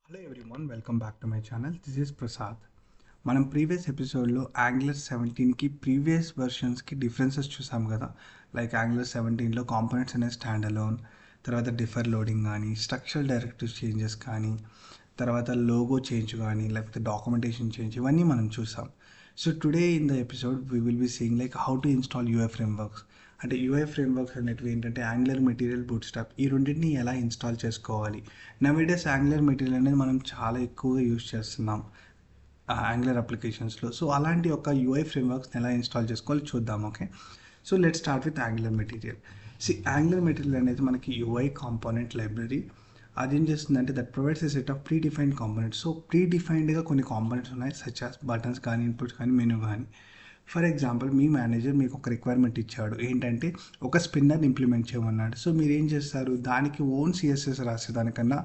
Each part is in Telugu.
Hello everyone, welcome back to my channel. This is Prasad. మనం ప్రీవియస్ ఎపిసోడ్లో యాంగులర్ 17కి ప్రీవియస్ వెర్షన్స్కి డిఫరెన్సెస్ చూసాం కదా. లైక్ యాంగులర్ 17లో కాంపోనెంట్స్ అనే స్టాండ్ అలోన్, తర్వాత డిఫర్ లోడింగ్ కానీ, స్ట్రక్చరల్ డైరెక్టివ్ చేంజెస్ కానీ, తర్వాత లోగో చేంజ్ కానీ, లేకపోతే డాక్యుమెంటేషన్ చేంజ్, ఇవన్నీ మనం చూసాం. So today in the episode we will be seeing like how to install UI frameworks. అంటే యూఐ ఫ్రేమ్వర్క్స్ అనేటివి ఏంటంటే యాంగులర్ మెటీరియల్, బూట్స్ట్రాప్, ఈ రెండింటిని ఎలా ఇన్స్టాల్ చేసుకోవాలి. నవేడేస్ యాంగులర్ మెటీరియల్ అనేది మనం చాలా ఎక్కువగా యూజ్ చేస్తున్నాం యాంగులర్ అప్లికేషన్స్లో. సో అలాంటి ఒక యూఐ ఫ్రేమ్వర్క్స్ని ఎలా ఇన్స్టాల్ చేసుకోవాలి చూద్దాం. Okay, so let start with Angular material. Angular material అనేది మనకి యూఐ కాంపోనెంట్ లైబ్రరీ. అదేం చేస్తుందంటే that provides a set of predefined components. So pre డిఫైన్డ్గా కొన్ని కాంపోనెంట్స్ ఉన్నాయి, సచ్ యాజ్ బటన్స్ కానీ, ఇన్పుట్స్ కానీ, మెనూ కానీ. ఫర్ ఎగ్జాంపుల్, మీ మేనేజర్ మీకు ఒక రిక్వైర్మెంట్ ఇచ్చాడు, ఏంటంటే ఒక స్పిన్నర్ ఇంప్లిమెంట్ చేయమన్నాడు. సో మీరు ఏం చేస్తారు, దానికి ఓన్ సిఎస్ఎస్ రాసేదానికన్నా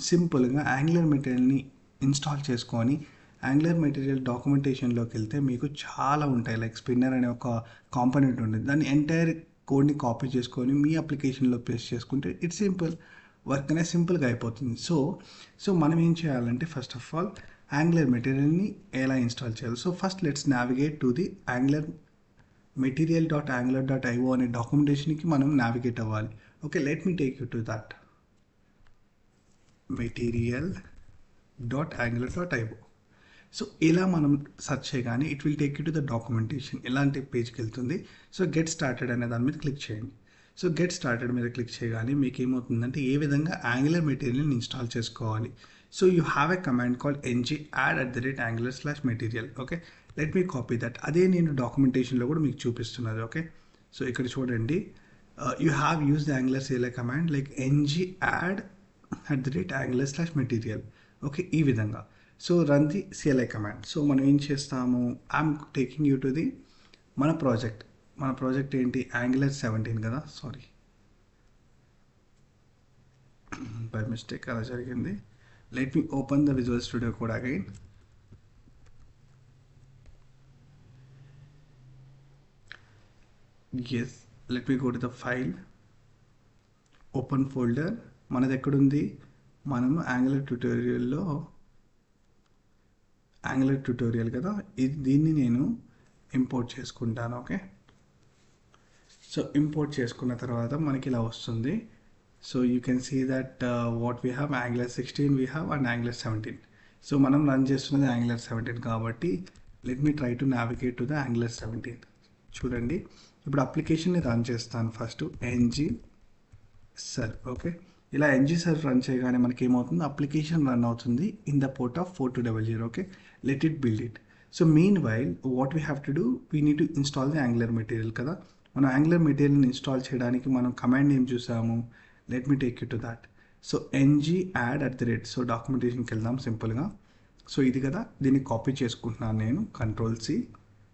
సింపుల్గా యాంగులర్ మెటీరియల్ని ఇన్స్టాల్ చేసుకొని యాంగులర్ మెటీరియల్ డాక్యుమెంటేషన్లోకి వెళ్తే మీకు చాలా ఉంటాయి. లైక్ స్పిన్నర్ అనే ఒక కాంపోనెంట్ ఉంటుంది, దాన్ని ఎంటైర్ కోడ్ని కాపీ చేసుకొని మీ అప్లికేషన్లో పేస్ట్ చేసుకుంటే ఇట్స్ సింపుల్, వర్క్ అనేది సింపుల్గా అయిపోతుంది. సో మనం ఏం చేయాలంటే ఫస్ట్ ఆఫ్ ఆల్ యాంగులర్ మెటీరియల్ని ఎలా ఇన్స్టాల్ చేయాలి. So first let's navigate to the angular material.angular.io అనే డాక్యుమెంటేషన్కి మనం నావిగేట్ అవ్వాలి. Okay, let me take you to that material.angular.io. So ఇలా మనం సెర్చ్ చేయగానే it will take you to the documentation. ఇలాంటి పేజ్కి వెళ్తుంది. సో గెట్ స్టార్టెడ్ అనే దాని మీద క్లిక్ చేయండి. సో గెట్ స్టార్టెడ్ మీద క్లిక్ చేయగానే మీకు ఏమవుతుందంటే ఏ విధంగా యాంగులర్ మెటీరియల్ని ఇన్స్టాల్ చేసుకోవాలి. So you have a command called ng_add@angular/material. Okay, let me copy that. అదే నేను డాక్యుమెంటేషన్లో కూడా మీకు చూపిస్తున్నది. ఓకే, సో ఇక్కడ చూడండి, you have use the Angular CLI command like ng_add@angular/material. Okay, ఈ విధంగా. So run the CLI command. So మనం ఏం చేస్తాము, I'm taking you to the మన ప్రాజెక్ట్ ఏంటి, యాంగులర్ 17 కదా. సారీ, బై మిస్టేక్ అలా జరిగింది. Let me open the Visual Studio Code again. Yes, let me go to the file, open folder. మనది ఎక్కడుంది, మనము యాంగులర్ ట్యూటోరియల్ కదా, దీన్ని నేను ఇంపోర్ట్ చేసుకుంటాను. ఓకే, సో ఇంపోర్ట్ చేసుకున్న తర్వాత మనకి ఇలా వస్తుంది. So you can see that what we have Angular 16 we have and Angular 17. So మనం రన్ చేస్తున్నది యాంగులర్ 17 కాబట్టి let me try to navigate to the Angular 17. చూడండి, ఇప్పుడు అప్లికేషన్ని రన్ చేస్తాను. First ng_serve. ఓకే, ఇలా ng_serve రన్ చేయగానే మనకి ఏమవుతుంది, అప్లికేషన్ రన్ అవుతుంది in the port of 4200. Okay, let it build it. So meanwhile what we have to do, we need to install the angular material కదా. మనం యాంగులర్ మెటీరియల్ని ఇన్స్టాల్ చేయడానికి మనం కమాండ్ ఏం చూసాము, let me take you to that. So ng_add@. So డాక్యుమెంటేషన్కి వెళ్దాం సింపుల్గా. సో ఇది కదా, దీన్ని కాపీ చేసుకుంటున్నాను నేను, Ctrl+C.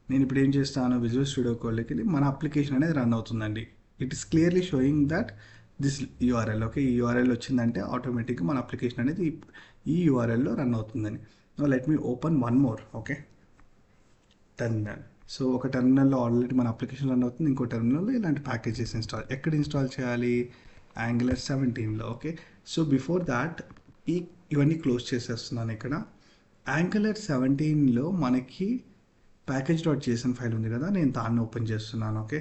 నేను ఇప్పుడు ఏం చేస్తాను, విజువల్ స్టూడియో కోడ్లోకి వెళ్ళి మన అప్లికేషన్ అనేది రన్ అవుతుందండి. It is clearly showing that this URL. Okay, ఈ URL వచ్చిందంటే ఆటోమేటిక్గా మన అప్లికేషన్ అనేది ఈ URLలో రన్ అవుతుందని. Let me open one more. Okay, terminal. So ఒక టెర్మినల్లో ఆల్రెడీ మన అప్లికేషన్ రన్ అవుతుంది, ఇంకో టెర్మినల్లో ఇలాంటి ప్యాకేజెస్ ఎక్కడ ఇన్స్టాల్ చేయాలి, యాంగులర్ 17లో. ఓకే, సో బిఫోర్ దాట్ ఇవన్నీ క్లోజ్ చేసేస్తున్నాను. ఇక్కడ యాంగులర్ 17లో మనకి package.json ఫైల్ ఉంది కదా, నేను దాన్ని ఓపెన్ చేస్తున్నాను. ఓకే,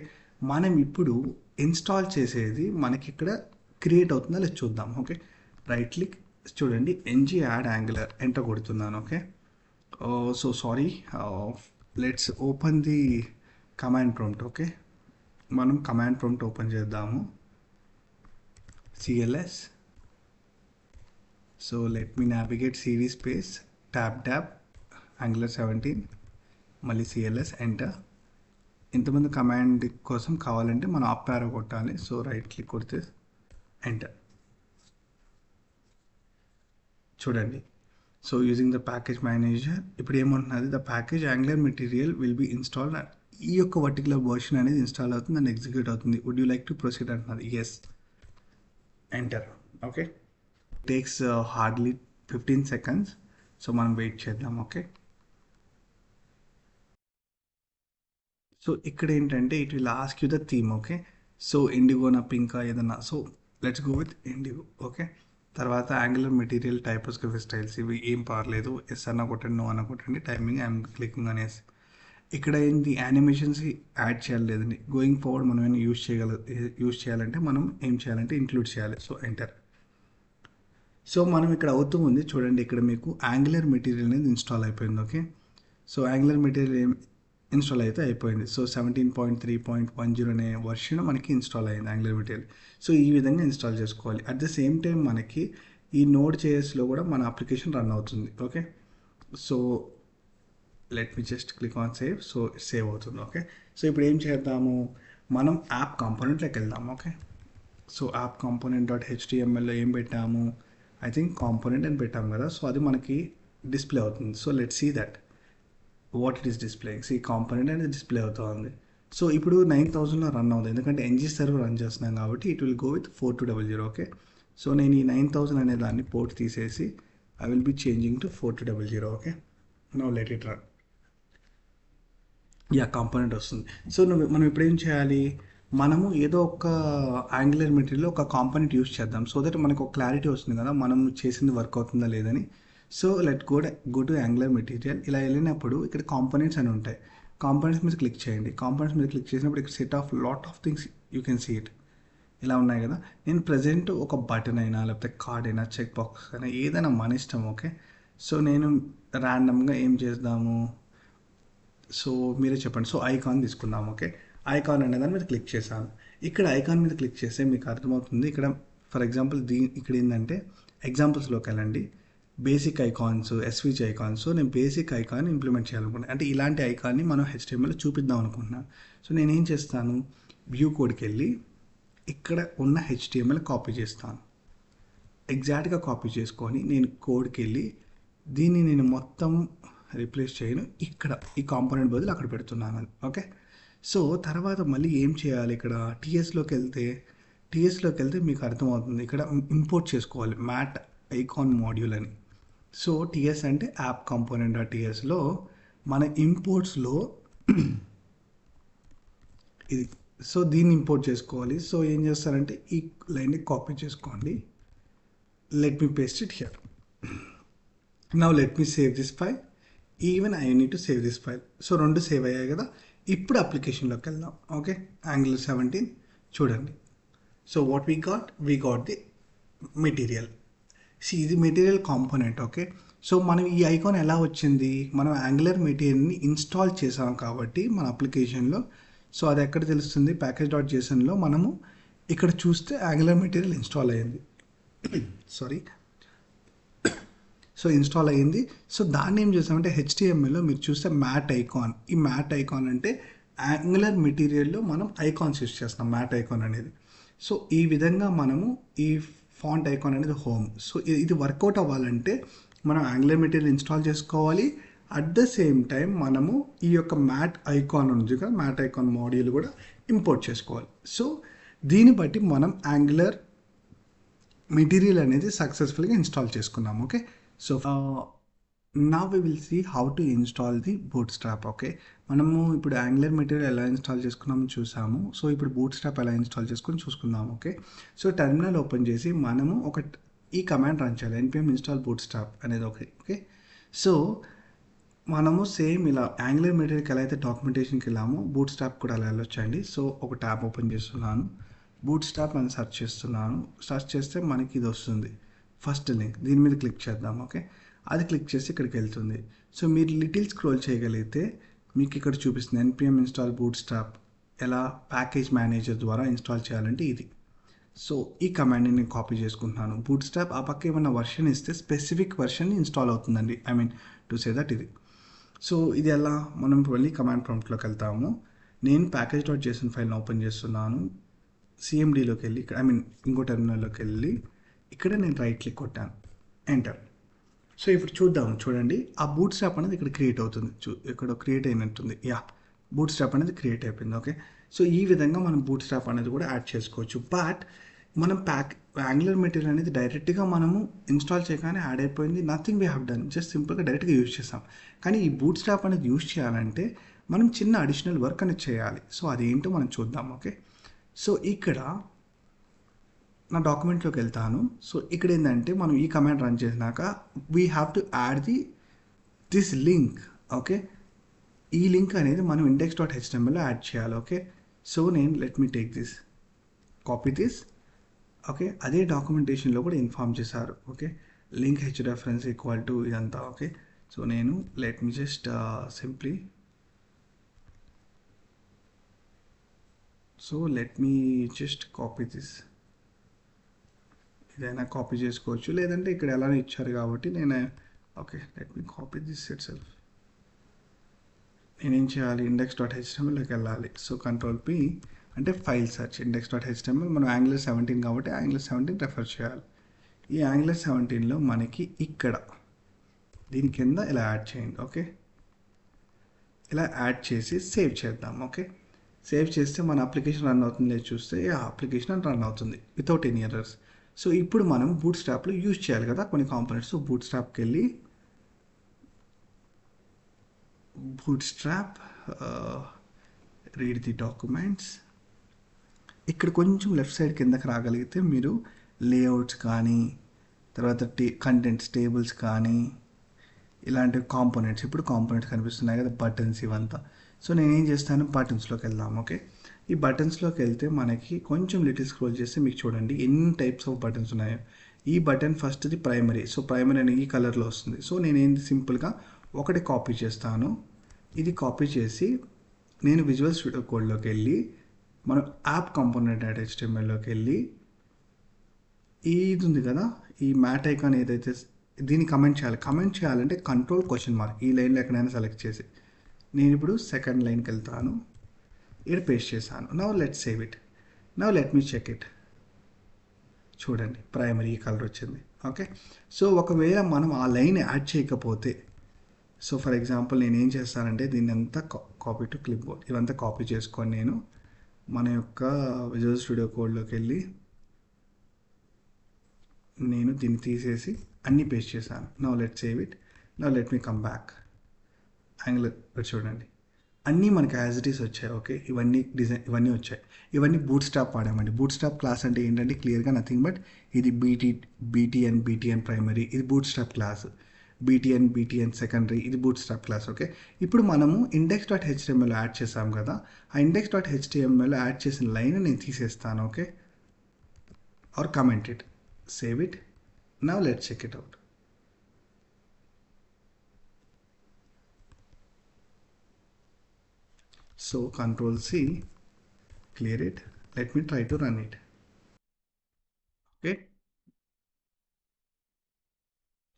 మనం ఇప్పుడు ఇన్స్టాల్ చేసేది మనకి ఇక్కడ క్రియేట్ అవుతుందా లేదా చూద్దాం. ఓకే, రైట్ క్లిక్, చూడండి ng_add_angular ఎంటర్ కొడుతున్నాను. Okay, so sorry, let's open the command prompt. Okay, మనం కమాండ్ ప్రాంప్ట్ ఓపెన్ చేద్దాము. CLS. So let me navigate cd space tab Angular 17, మళ్ళీ CLS ఎంటర్. ఇంతమంది కమాండ్ కోసం కావాలంటే మనం అప్ యారో కొట్టాలి. సో రైట్ క్లిక్ కొడితే ఎంటర్. చూడండి, so using the package manager ఇప్పుడు ఏమంటున్నది, the package Angular material will be installed. ఈ యొక్క పర్టికులర్ వర్షన్ అనేది ఇన్స్టాల్ అవుతుంది అండ్ ఎగ్జిక్యూట్ అవుతుంది. Would you like to proceed అంటున్నది. Yes, enter. Okay, takes hardly 15 seconds. So మనం వెయిట్ చేద్దాం. ఓకే, సో ఇక్కడ ఏంటంటే it will ask you the theme. Okay, so ఇండిగోనా, పింకా, ఏదన్నా. So let's go with indigo. Okay, తర్వాత యాంగులర్ మెటీరియల్ టైపోస్గ్రఫీ స్టైల్స్ ఇవి ఏం పర్లేదు, ఎస్ అన్న కొట్టండి, నో అన్న కొట్టండి, టైమింగ్ ఐఎమ్ క్లికింగ్ అనేసి. ఇక్కడ ఏంటి యానిమేషన్స్ యాడ్ చేయాలి లేదండి, గోయింగ్ ఫార్వర్డ్ మనం ఏమైనా యూజ్ చేయాలంటే మనం ఏం చేయాలంటే ఇంక్లూడ్ చేయాలి. So enter. సో మనం ఇక్కడ అవుతూ ఉంది చూడండి, ఇక్కడ మీకు యాంగులర్ మెటీరియల్ అనేది ఇన్స్టాల్ అయిపోయింది. Okay, so angular material install అయితే అయిపోయింది. సో 17.3.10 అనే వర్షన్ మనకి ఇన్స్టాల్ అయింది యాంగులర్ మెటీరియల్. సో ఈ విధంగా ఇన్స్టాల్ చేసుకోవాలి. అట్ ద సేమ్ టైం మనకి ఈ నోడ్ జేఎస్లో కూడా మన అప్లికేషన్ రన్ అవుతుంది. Okay, so let me just click on save. So save అవుతుంది. ఓకే, సో ఇప్పుడు ఏం చేద్దాము, మనం యాప్ కాంపోనెంట్లోకి వెళ్దాము. Okay, so app component dot హెచ్టిఎంఎల్లో ఏం పెట్టాము, ఐ థింక్ కాంపోనెంట్ అని పెట్టాము కదా. సో అది మనకి డిస్ప్లే అవుతుంది. So let see that what it is displaying. ఈ కాంపోనెంట్ అనేది డిస్ప్లే అవుతుంది. సో ఇప్పుడు 9000లో రన్ అవుతుంది, ఎందుకంటే ఎన్జీ సర్వర్ రన్ చేస్తున్నాం కాబట్టి it will go with 4200. Okay, so నేను ఈ 9000 అనే దాన్ని పోర్ట్ తీసేసి I will be changing to 4200. Okay, now let it run. Yeah, component వస్తుంది. సో మనం ఇప్పుడు ఏం చేయాలి, మనము ఏదో ఒక యాంగులర్ మెటీరియల్ ఒక కాంపోనెంట్ యూస్ చేద్దాం. సో దట్ మనకు ఒక క్లారిటీ వస్తుంది కదా మనం చేసింది వర్క్ అవుతుందా లేదని. So let go to angular material. ఇలా వెళ్ళినప్పుడు ఇక్కడ కాంపోనెంట్స్ అని ఉంటాయి. కాంపోనెంట్స్ మీద క్లిక్ చేయండి. కాంపోనెంట్స్ మీద క్లిక్ చేసినప్పుడు ఇక్కడ set of lot of things you can see it ఇలా ఉన్నాయి కదా. నేను ప్రజెంట్ ఒక బటన్ అయినా లేకపోతే కార్డ్ అయినా చెక్ బాక్స్ అయినా ఏదైనా మన ఇష్టం. ఓకే, సో నేను ర్యాండమ్గా ఏం చేద్దాము, సో మీరే చెప్పండి. సో ఐకాన్ తీసుకుందాం. ఓకే, ఐకాన్ అనే దాని మీద క్లిక్ చేశాను. ఇక్కడ ఐకాన్ మీద క్లిక్ చేస్తే మీకు అర్థమవుతుంది. ఇక్కడ ఫర్ ఎగ్జాంపుల్ ఇక్కడ ఏంటంటే ఎగ్జాంపుల్స్లోకి వెళ్ళండి, basic icons, SVG icons. So నేను బేసిక్ ఐకాన్ ఇంప్లిమెంట్ చేయాలనుకుంటున్నాను, అంటే ఇలాంటి ఐకాన్ని మనం హెచ్టిఎంఎల్లో చూపిద్దాం అనుకుంటున్నాను. సో నేనేం చేస్తాను, వ్యూ కోడ్కి వెళ్ళి ఇక్కడ ఉన్న హెచ్టిఎంఎల్ కాపీ చేస్తాను. ఎగ్జాక్ట్గా కాపీ చేసుకొని నేను కోడ్కి వెళ్ళి దీన్ని నేను మొత్తం రీప్లేస్ చేయను, ఇక్కడ ఈ కాంపోనెంట్ బదులు అక్కడ పెడుతున్నాను. ఓకే, సో తర్వాత మళ్ళీ ఏం చేయాలి, ఇక్కడ టీఎస్లోకి వెళ్తే మీకు అర్థమవుతుంది. ఇక్కడ ఇంపోర్ట్ చేసుకోవాలి మ్యాట్ ఐకాన్ మాడ్యూల్ అని. సో టీఎస్ అంటే యాప్ కాంపోనెంట్ టీఎస్లో మన ఇంపోర్ట్స్లో ఇది. సో దీన్ని ఇంపోర్ట్ చేసుకోవాలి. సో ఏం చేస్తారంటే ఈ లైన్ని కాపీ చేసుకోండి. Let me paste it here. Now let me save this file. Even I need to save this file. So రెండు సేవ్ అయ్యాయి కదా. ఇప్పుడు అప్లికేషన్లోకి వెళ్దాం. ఓకే, యాంగులర్ 17 చూడండి. So what we got the material. ఇది మెటీరియల్ కాంపోనెంట్. ఓకే, సో మనం ఈ ఐకాన్ ఎలా వచ్చింది, మనం యాంగులర్ మెటీరియల్ని ఇన్స్టాల్ చేసాం కాబట్టి మన అప్లికేషన్లో. సో అది ఎక్కడ తెలుస్తుంది, ప్యాకేజ్ డాట్ జేసన్లో మనము ఇక్కడ చూస్తే యాంగులర్ మెటీరియల్ ఇన్స్టాల్ అయ్యింది. సారీ, సో ఇన్స్టాల్ అయ్యింది. సో దాన్ని ఏం చేస్తామంటే హెచ్టిఎంఎల్లో మీరు చూస్తే మ్యాట్ ఐకాన్. ఈ మ్యాట్ ఐకాన్ అంటే యాంగులర్ మెటీరియల్లో మనం ఐకాన్స్ యూస్ చేస్తాం, మ్యాట్ ఐకాన్ అనేది. సో ఈ విధంగా మనము ఈ ఫాంట్ ఐకాన్ అనేది హోమ్. సో ఇది వర్కౌట్ అవ్వాలంటే మనం యాంగులర్ మెటీరియల్ ఇన్స్టాల్ చేసుకోవాలి. అట్ ద సేమ్ టైం మనము ఈ యొక్క మ్యాట్ ఐకాన్ ఉంది కదా, మ్యాట్ ఐకాన్ మాడ్యూల్ కూడా ఇంపోర్ట్ చేసుకోవాలి. సో దీన్ని బట్టి మనం యాంగులర్ మెటీరియల్ అనేది సక్సెస్ఫుల్గా ఇన్స్టాల్ చేసుకున్నాము. Okay, so now we will see how to install the bootstrap. Okay, మనము ఇప్పుడు యాంగులర్ మెటీరియల్ ఎలా ఇన్స్టాల్ చేసుకున్నామో చూసాము. సో ఇప్పుడు బూట్ స్ట్రాప్ ఎలా ఇన్స్టాల్ చేసుకుని చూసుకుందాము. ఓకే, సో టెర్మినల్ ఓపెన్ చేసి మనము ఈ కమాండ్ రన్ చేయాలి, npm install bootstrap అనేది. ఓకే, సో మనము సేమ్ ఇలా యాంగులర్ మెటీరియల్కి ఎలా అయితే డాక్యుమెంటేషన్కి వెళ్ళామో బూట్ స్ట్రాప్ కూడా అలా వెళ్ళొచ్చండి. సో ఒక ట్యాబ్ ఓపెన్ చేస్తున్నాను, బూట్ స్ట్రాప్ అని సెర్చ్ చేస్తున్నాను. సెర్చ్ చేస్తే మనకి ఇది వస్తుంది, ఫస్ట్ లింక్. దీని మీద క్లిక్ చేద్దాం. ఓకే, అది క్లిక్ చేసి ఇక్కడికి వెళ్తుంది. సో మీరు లిటిల్ స్క్రోల్ చేయగలిగితే మీకు ఇక్కడ చూపిస్తుంది npm install bootstrap ఎలా ప్యాకేజ్ మేనేజర్ ద్వారా ఇన్స్టాల్ చేయాలంటే ఇది. సో ఈ కమాండ్ని నేను కాపీ చేసుకుంటున్నాను. బూట్ స్ట్రాప్ ఆ పక్క ఏమైనా వర్షన్ ఇస్తే స్పెసిఫిక్ వర్షన్ ఇన్స్టాల్ అవుతుందండి, I mean to say that ఇది. సో ఇది ఎలా, మనం వెళ్ళి కమాండ్ ప్రాంప్ట్లోకి వెళ్తాము. నేను ప్యాకేజ్ డాట్ జేసన్ ఫైల్ని ఓపెన్ చేస్తున్నాను. సిఎండీలోకి వెళ్ళి ఇక్కడ ఇంకో టెర్మినల్లోకి వెళ్ళి ఇక్కడ నేను రైట్ క్లిక్ కొట్టాను, ఎంటర్. సో ఇప్పుడు చూడండి ఆ బూట్ స్ట్రాప్ అనేది ఇక్కడ క్రియేట్ అవుతుంది. ఇక్కడ క్రియేట్ అయినట్టుంది. యా, బూట్ స్ట్రాప్ అనేది క్రియేట్ అయిపోయింది. ఓకే, సో ఈ విధంగా మనం బూట్ స్ట్రాప్ అనేది కూడా యాడ్ చేసుకోవచ్చు. బట్ మనం యాంగులర్ మెటీరియల్ అనేది డైరెక్ట్గా మనము ఇన్స్టాల్ చేయగానే యాడ్ అయిపోయింది, nothing we have done, just సింపుల్గా డైరెక్ట్గా యూజ్ చేస్తాం. కానీ ఈ బూట్ స్ట్రాప్ అనేది యూజ్ చేయాలంటే మనం చిన్న అడిషనల్ వర్క్ అనేది చేయాలి. సో అదేంటో మనం చూద్దాం. ఓకే, సో ఇక్కడ నా డాక్యుమెంట్లోకి వెళ్తాను. సో ఇక్కడ ఏంటంటే మనం ఈ కమాండ్ రన్ చేసినాక we have to add this link. Okay, ఈ లింక్ అనేది మనం index.htmlలో యాడ్ చేయాలి. ఓకే, సో నేను let me take this, copy this. Okay, అదే డాక్యుమెంటేషన్లో కూడా ఇన్ఫార్మ్ చేశారు. Okay, link H reference equal to ఇదంతా. ఓకే, సో నేను let me just simply, so let me just copy this. ఇదైనా కాపీ చేసుకోవచ్చు, లేదంటే ఇక్కడ ఎలానో ఇచ్చారు కాబట్టి నేను okay let me copy this it self. నేనేం చేయాలి, index.htmlలోకి వెళ్ళాలి. సో కంట్రోల్ పి అంటే ఫైల్ సెర్చ్, index.html. మనం Angular 17 కాబట్టి Angular 17 రెఫర్ చేయాలి. ఈ Angular 17లో మనకి ఇక్కడ దీని కింద ఇలా యాడ్ చేయండి. ఓకే, ఇలా యాడ్ చేసి సేవ్ చేద్దాం. ఓకే, సేవ్ చేస్తే మన అప్లికేషన్ రన్ అవుతుంది లేదు చూస్తే ఆ అప్లికేషన్ రన్ అవుతుంది వితౌట్ ఎనీ ఎర్రర్స్. సో ఇప్పుడు మనం బూట్ స్ట్రాప్లో యూజ్ చేయాలి కదా కొన్ని కాంపోనెంట్స్. సో బూట్ స్ట్రాప్కి వెళ్ళి bootstrap, read the documents. ఇక్కడ కొంచెం లెఫ్ట్ సైడ్ కిందకి రాగలిగితే మీరు లేఅవుట్స్ కానీ తర్వాత కంటెంట్స్ టేబుల్స్ కానీ ఇలాంటి కాంపోనెంట్స్, ఇప్పుడు కాంపోనెంట్స్ కనిపిస్తున్నాయి కదా, బటన్స్ ఇవంతా. సో నేనేం చేస్తాను, బటన్స్లోకి వెళ్దాం. ఓకే, ఈ బటన్స్లోకి వెళ్తే మనకి కొంచెం లిటిల్ స్క్రోల్ చేస్తే మీకు చూడండి ఎన్ని టైప్స్ ఆఫ్ బటన్స్ ఉన్నాయో. ఈ బటన్ ఫస్ట్ది ప్రైమరీ. సో ప్రైమరీ అనేది ఈ కలర్లో వస్తుంది. సో నేనేంటి సింపుల్గా ఒకటి కాపీ చేస్తాను. ఇది కాపీ చేసి నేను విజువల్ స్టూడియో కోడ్లోకి వెళ్ళి మనం యాప్ కాంపోనెంట్ HTMLలోకి వెళ్ళి ఇది ఉంది కదా, ఈ మ్యాట్ ఐకాన్ ఏదైతే దీన్ని కమెంట్ చేయాలి. కమెంట్ చేయాలంటే Ctrl?, ఈ లైన్లో ఎక్కడైనా సెలెక్ట్ చేసి నేను ఇప్పుడు సెకండ్ లైన్కి వెళ్తాను. ఇక్కడ పేస్ట్ చేశాను. Now let save it. Now let me check it. చూడండి ప్రైమరీ కలర్ వచ్చింది. ఓకే, సో ఒకవేళ మనం ఆ లైన్ యాడ్ చేయకపోతే, సో ఫర్ ఎగ్జాంపుల్ నేను ఏం చేస్తానంటే దీన్ని అంతా కాపీ టు క్లిప్ బోర్డ్, ఇవంతా కాపీ చేసుకొని నేను మన యొక్క విజువల్ స్టూడియో కోడ్లోకి వెళ్ళి నేను దీన్ని తీసేసి అన్నీ పేస్ట్ చేశాను. Now let save it. Now let me come back. Angular చూడండి అన్నీ మనకి యాజ్ ఇట్ ఈస్ వచ్చాయి. ఓకే, ఇవన్నీ డిజైన్ ఇవన్నీ వచ్చాయి. ఇవన్నీ బూట్ స్ట్రాప్ వాడామండి. బూట్ స్ట్రాప్ క్లాస్ అంటే ఏంటంటే క్లియర్గా నథింగ్ బట్ ఇది బీటీఎన్ ప్రైమరీ, ఇది Bootstrap class. BTN secondary, ఇది బూట్ స్ట్రాప్ క్లాస్. ఓకే, ఇప్పుడు మనము index.htmlలో యాడ్ చేసాం కదా, ఆ index.htmlలో యాడ్ చేసిన లైన్ నేను తీసేస్తాను. Okay, or comment it, save it. Now let check it out. So Ctrl+C, clear it. Let me try to run it. Okay,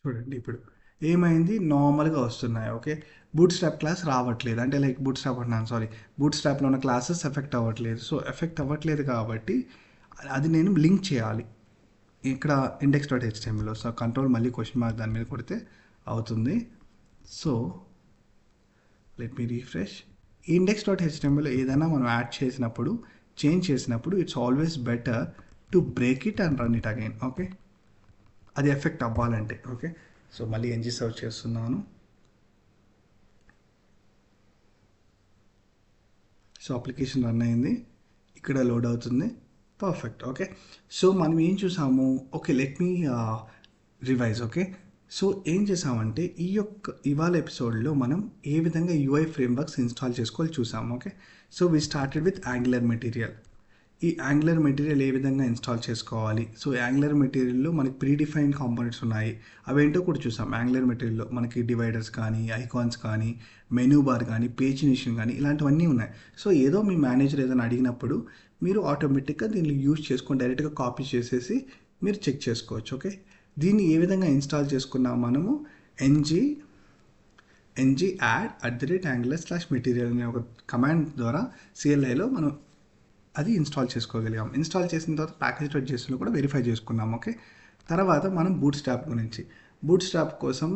చూడండి ఇప్పుడు ఏమైంది, నార్మల్గా వస్తున్నాయి. ఓకే, బూట్ స్ట్రాప్ క్లాస్ రావట్లేదు, అంటే లైక్ బూట్ స్ట్రాప్ అంటున్నాను సారీ, బూట్ స్ట్రాప్లో ఉన్న క్లాసెస్ ఎఫెక్ట్ అవ్వట్లేదు. సో ఎఫెక్ట్ అవ్వట్లేదు కాబట్టి అది నేను లింక్ చేయాలి ఇక్కడ index.htmlలో. సో కంట్రోల్ మళ్ళీ క్వశ్చన్ దాని మీద కొడితే అవుతుంది. So let me refresh. index.htmlలో ఏదైనా మనం యాడ్ చేసినప్పుడు, చేంజ్ చేసినప్పుడు it's always better to break it and run it again. Okay, అది ఎఫెక్ట్ అవ్వాలంటే. ఓకే, సో మళ్ళీ NG సర్చ్ చేస్తున్నాను. సో అప్లికేషన్ రన్ అయింది, ఇక్కడ లోడ్ అవుతుంది. పర్ఫెక్ట్. ఓకే, సో మనం ఏం చూసాము, okay let me revise. Okay, so ఏం చేసామంటే ఇవాళ ఎపిసోడ్లో మనం ఏ విధంగా UI ఫ్రేమ్వర్క్స్ ఇన్స్టాల్ చేసుకోవాలి చూసాము. Okay, so we started with Angular material. ఈ యాంగులర్ మెటీరియల్ ఏ విధంగా ఇన్స్టాల్ చేసుకోవాలి. సో యాంగులర్ మెటీరియల్లో మనకి ప్రీడిఫైన్డ్ కాంపోనెంట్స్ ఉన్నాయి, అవేంటో కూడా చూసాం. యాంగులర్ మెటీరియల్లో మనకి డివైడర్స్ కానీ, ఐకాన్స్ కానీ, మెనూ బార్ కానీ, పేజ్ ఇనిషన్ కానీ ఇలాంటివన్నీ ఉన్నాయి. సో ఏదో మీ మేనేజర్ ఏదైనా అడిగినప్పుడు మీరు ఆటోమేటిక్గా దీన్ని యూజ్ చేసుకొని డైరెక్ట్గా కాపీ చేసేసి మీరు చెక్ చేసుకోవచ్చు. ఓకే, దీన్ని ఏ విధంగా ఇన్స్టాల్ చేసుకున్నాం మనము, ng add @angular/material అనే ఒక కమాండ్ ద్వారా CLIలో మనం అది ఇన్స్టాల్ చేసుకోగలిగాం. ఇన్స్టాల్ చేసిన తర్వాత ప్యాకేజ్.jsలో కూడా వెరిఫై చేసుకున్నాం. ఓకే, తర్వాత మనం బూట్ స్ట్రాప్ గురించి, బూట్ స్ట్రాప్ కోసం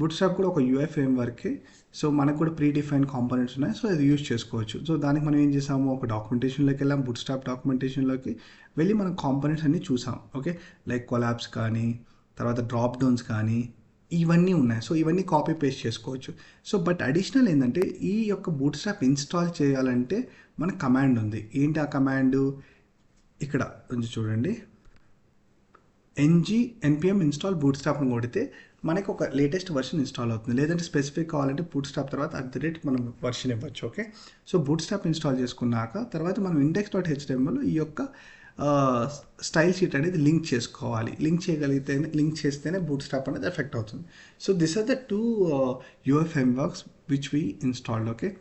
బూట్ స్ట్రాప్ కూడా ఒక UI ఫ్రేమ్వర్కే. సో మనకు కూడా ప్రీడిఫైన్డ్ కాంపోనెంట్స్ ఉన్నాయి, సో అది యూజ్ చేసుకోవచ్చు. సో దానికి మనం ఏం చేసాము, ఒక డాక్యుమెంటేషన్లోకి వెళ్ళాం, బూట్ స్ట్రాప్ డాక్యుమెంటేషన్లోకి వెళ్ళి మనం కాంపోనెంట్స్ అన్నీ చూసాం. ఓకే, లైక్ కొలాబ్స్ కానీ, తర్వాత డ్రాప్ డౌన్స్ కానీ ఇవన్నీ ఉన్నాయి. సో ఇవన్నీ కాపీ పేస్ట్ చేసుకోవచ్చు. సో బట్ అడిషనల్ ఏంటంటే ఈ యొక్క బూట్ స్ట్రాప్ ఇన్స్టాల్ చేయాలంటే మన కమాండ్ ఉంది. ఏంటి ఆ కమాండ్, ఇక్కడ కొంచెం చూడండి, ఎన్జీ ఎన్పిఎం ఇన్స్టాల్ బూట్ స్ట్రాప్ని కొడితే మనకి ఒక లేటెస్ట్ వర్షన్ ఇన్స్టాల్ అవుతుంది. లేదంటే స్పెసిఫిక్ కావాలంటే బూట్ స్ట్రాప్ తర్వాత మనం వర్షన్ ఇవ్వచ్చు. Okay, so bootstrap install చేసుకున్నాక తర్వాత మనం index.html ఈ యొక్క స్టైల్ షీట్ అనేది లింక్ చేసుకోవాలి. లింక్ చేస్తేనే బూట్ స్ట్రాప్ అనేది ఎఫెక్ట్ అవుతుంది. So this are the two UI frameworks which we installed. Okay,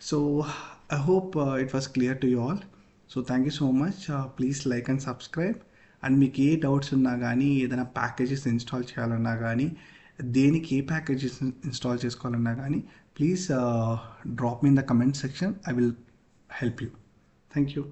so I hope it was clear to you all. So thank you so much. Please like and subscribe. And మీకు ఏ డౌట్స్ ఉన్నా కానీ, ఏదైనా ప్యాకేజెస్ ఇన్స్టాల్ చేయాలన్నా కానీ, దేనికి ఏ ప్యాకేజెస్ ఇన్స్టాల్ చేసుకోవాలన్నా కానీ, please drop me in the comment section. I will help you. Thank you.